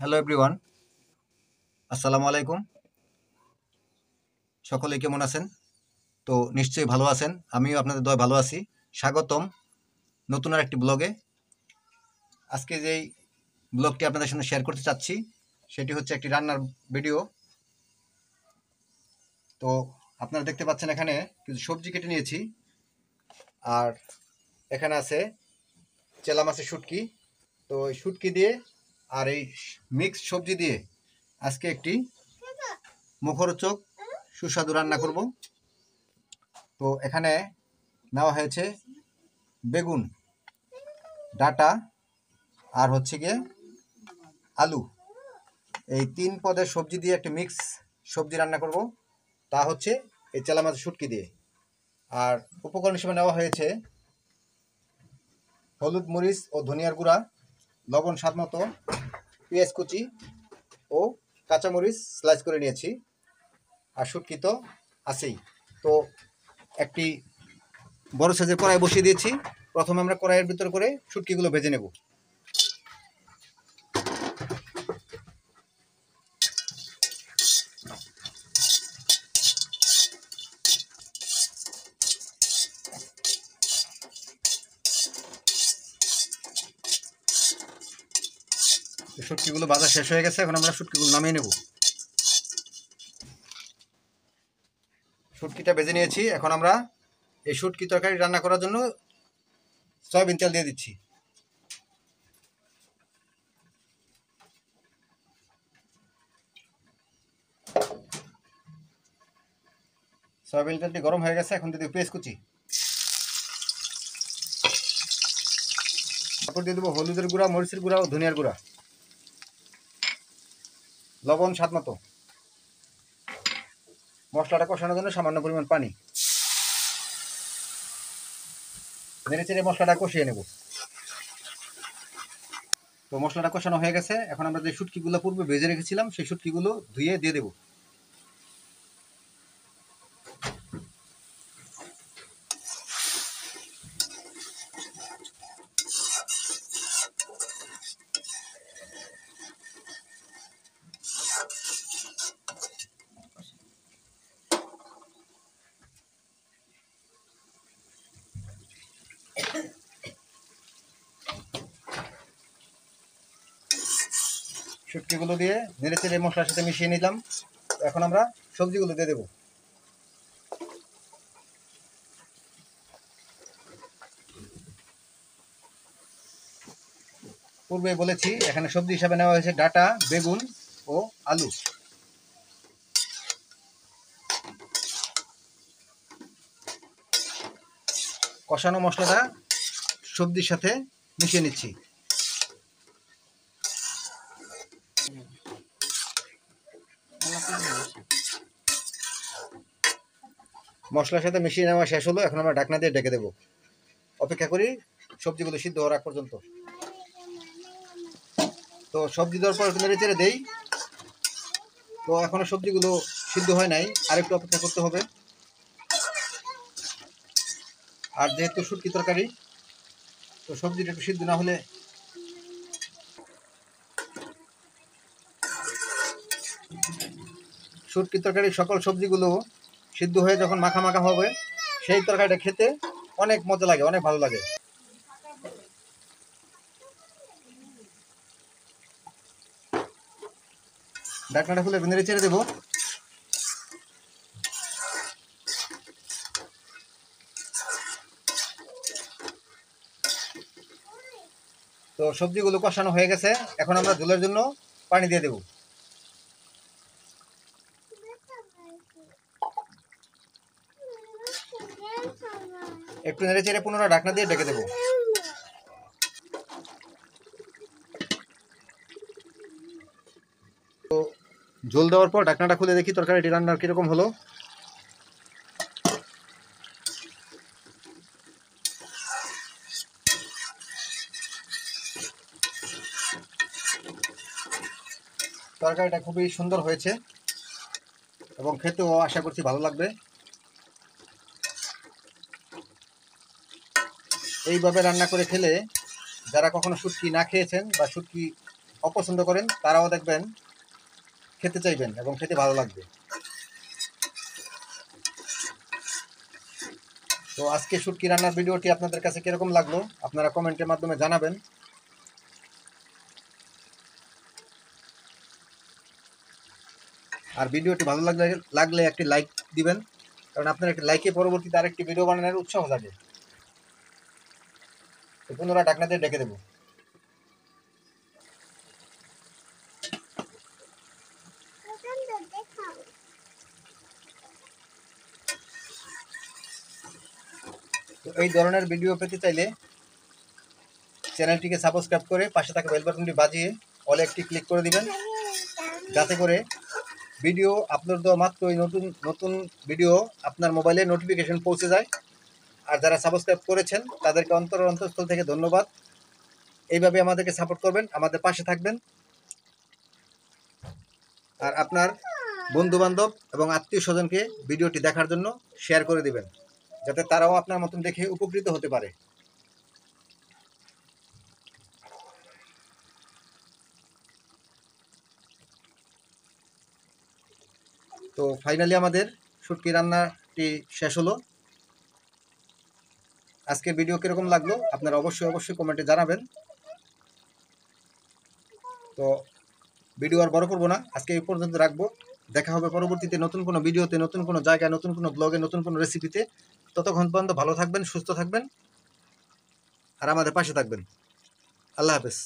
Hello everyone, আসসালামু আলাইকুম। সকলে কেমন আছেন? তো নিশ্চয়ই ভালো আছেন। আমিও আপনাদের দোয়ায় ভালো আছি। স্বাগতম নতুন আরেকটি ব্লগে। আজকে যেই ব্লগটি আপনাদের সামনে শেয়ার করতে চাচ্ছি সেটি হচ্ছে একটি রান্নার ভিডিও। তো আপনারা দেখতে পাচ্ছেন এখানে কিছু সবজি কেটে নিয়েছি, আর এখানে আছে চেলা মাছের শুটকি। তো এই শুটকি দিয়ে আর এই মিক্স সবজি দিয়ে আজকে একটি মুখরোচক সুস্বাদু রান্না করব। তো এখানে নেওয়া হয়েছে বেগুন, ডাটা আর হচ্ছে গিয়ে আলু। এই ৩ পদের সবজি দিয়ে একটা মিক্স সবজি রান্না করব, তা হচ্ছে এই চেলা মাছের শুটকি দিয়ে। আর উপকরণ হিসেবে নেওয়া হয়েছে হলুদ, মরিচ ও ধনিয়ার গুঁড়া, লবণ স্বাদ মতো, পেঁয়াজ কুচি ও কাঁচামরিচ স্লাইস করে নিয়েছি, আর শুটকি তো আছেই। তো একটি বড় সাইজের কড়াই বসিয়ে দিয়েছি। প্রথমে আমরা কড়াইয়ের ভিতর করে শুটকিগুলো ভেজে নেব। শুটকিগুলো ভাজা শেষ হয়ে গেছে, এখন আমরা শুটকিগুলো নামিয়ে নেব। শুটকিটা ভেজে নিয়েছি। এখন আমরা এই শুটকি তরকারি রান্না করার জন্য সয়াবিন তেল দিয়ে দিচ্ছি। সয়াবিন তেলটি গরম হয়ে গেছে, এখন দিয়ে দেবো পেঁয়াজ কুচি। তারপর দিয়ে দেবো হলুদের গুঁড়া, মরিচের গুঁড়া ও ধনিয়ার গুঁড়া, লবণ স্বাদ মতো। মশলাটা কষানোর জন্য সামান্য পরিমাণ পানি। নেড়ে চেড়ে মশলাটা কষিয়ে নেব। তো মশলাটা কষানো হয়ে গেছে, এখন আমরা যে শুটকিগুলো পূর্বে ভেজে রেখেছিলাম সেই শুটকিগুলো ধুয়ে দিয়ে দেবো। শুটকিগুলো দিয়ে নেড়ে চেড়ে মশলার সাথে মিশিয়ে নিলাম। এখন আমরা সবজিগুলো দিয়ে দেবো। পূর্বে বলেছি এখানে সবজি হিসাবে নেওয়া হয়েছে ডাটা, বেগুন ও আলু। কষানো মশলাটা সবজির সাথে মিশিয়ে নিচ্ছি। মশলার সাথে মিশিয়ে নেওয়া শেষ হলো, এখন আমরা ঢাকনা দিয়ে ঢেকে দেবো। অপেক্ষা করি সবজিগুলো সিদ্ধ হওয়ার আগ পর্যন্ত। তো সবজি দেওয়ার পর একটু নেড়ে চেড়ে দেই। তো এখনো সবজিগুলো সিদ্ধ হয় নাই, আরেকটু অপেক্ষা করতে হবে। আর যেহেতু শুটকি তরকারি, তো সবজিটা একটু সিদ্ধ না হলে শুটকি তরকারির সকল সবজিগুলো সিদ্ধ হয়ে যখন মাখা মাখা হবে, সেই তরকারিটা খেতে অনেক মজা লাগে, অনেক ভালো লাগে। ঢাকনাটা খুলে নেড়ে চেড়ে দেবো। তো সবজিগুলো কষানো হয়ে গেছে, এখন আমরা ঝোলের জন্য পানি দিয়ে দেবো। একটু নেড়ে চেড়ে পুনরায় ঢাকনা দিয়ে ঢেকে দেবো। তো ঝোল দেওয়ার পর ঢাকনাটা খুলে দেখি তরকারিটি রান্নার কীরকম হলো। তরকারিটা খুবই সুন্দর হয়েছে এবং খেতেও আশা করছি ভালো লাগবে। এইভাবে রান্না করে খেলে যারা কখনো শুটকি না খেয়েছেন বা শুটকি অপছন্দ করেন তারাও দেখবেন খেতে চাইবেন এবং খেতে ভালো লাগবে। তো আজকে শুটকি রান্নার ভিডিওটি আপনাদের কাছে কীরকম লাগলো আপনারা কমেন্টের মাধ্যমে জানাবেন। আর ভিডিওটি ভালো লাগলে একটি লাইক দিবেন, কারণ আপনার একটি লাইকে পরবর্তীতে আরেকটি ভিডিও বানানোর উৎসাহ জাগে। তো পুনরায় ঢাকনা দিয়ে ঢেকে দেবো। তো এই ধরনের ভিডিও পেতে চাইলে চ্যানেলটিকে সাবস্ক্রাইব করে পাশে থাকা বেল বাটনটি বাজিয়ে অলে একটি ক্লিক করে দিবেন, যাতে করে ভিডিও আপলোড দেওয়া মাত্রই নতুন নতুন ভিডিও আপনার মোবাইলে নোটিফিকেশন পৌঁছে যায়। আর যারা সাবস্ক্রাইব করেছেন তাদেরকে অন্তঃস্থল থেকে ধন্যবাদ। এইভাবে আমাদেরকে সাপোর্ট করবেন, আমাদের পাশে থাকবেন। আর আপনার বন্ধুবান্ধব এবং আত্মীয় স্বজনকে ভিডিওটি দেখার জন্য শেয়ার করে দিবেন, যাতে তারাও আপনার মতন দেখে উপকৃত হতে পারে। তো ফাইনালি আমাদের শুটকি রান্নাটি শেষ হলো। আজকের ভিডিও কীরকম লাগলো আপনারা অবশ্যই কমেন্টে জানাবেন। তো ভিডিও আর বড় করবো না, আজকে এই পর্যন্ত রাখবো। দেখা হবে পরবর্তীতে নতুন কোনো ভিডিওতে, নতুন কোনো জায়গায়, নতুন কোনো ব্লগে, নতুন কোনো রেসিপিতে। ততক্ষণ পর্যন্ত ভালো থাকবেন, সুস্থ থাকবেন আর আমাদের পাশে থাকবেন। আল্লাহ হাফেজ।